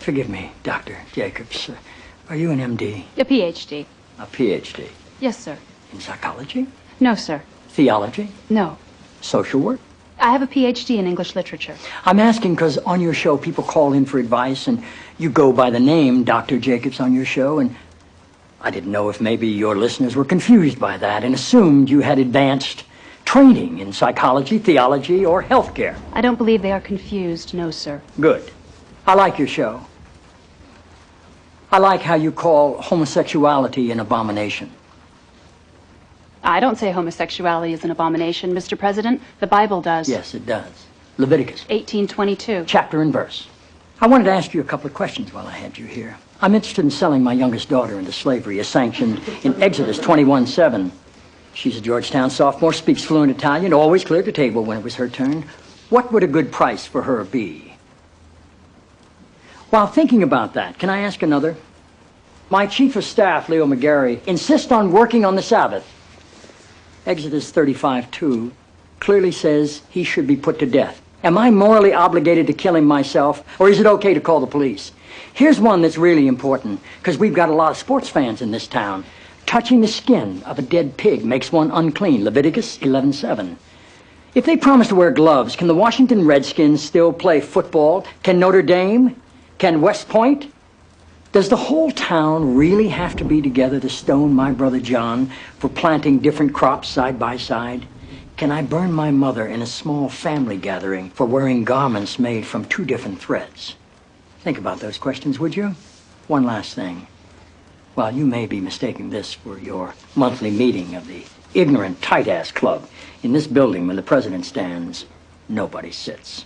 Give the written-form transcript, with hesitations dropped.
Forgive me, Dr. Jacobs. Are you an MD? A PhD. A PhD? Yes, sir. In psychology? No, sir. Theology? No. Social work? I have a PhD in English literature. I'm asking because on your show people call in for advice and you go by the name Dr. Jacobs on your show, and I didn't know if maybe your listeners were confused by that and assumed you had advanced training in psychology, theology, or healthcare. I don't believe they are confused, no, sir. Good. I like your show. I like how you call homosexuality an abomination. I don't say homosexuality is an abomination, Mr. President. The Bible does. Yes, it does. Leviticus 18:22. chapter and verse. I wanted to ask you a couple of questions while I had you here. I'm interested in selling my youngest daughter into slavery, as sanctioned in Exodus 21:7. She's a Georgetown sophomore, speaks fluent Italian, always cleared the table when it was her turn. What would a good price for her be? While thinking about that, can I ask another? My chief of staff, Leo McGarry, insists on working on the Sabbath. Exodus 35:2 clearly says he should be put to death. Am I morally obligated to kill him myself, or is it okay to call the police? Here's one that's really important, because we've got a lot of sports fans in this town. Touching the skin of a dead pig makes one unclean, Leviticus 11:7. If they promise to wear gloves, can the Washington Redskins still play football? Can Notre Dame? Can West Point? Does the whole town really have to be together to stone my brother John for planting different crops side by side? Can I burn my mother in a small family gathering for wearing garments made from two different threads? Think about those questions, would you? One last thing. While you may be mistaking this for your monthly meeting of the ignorant tight-ass club, in this building when the president stands, nobody sits.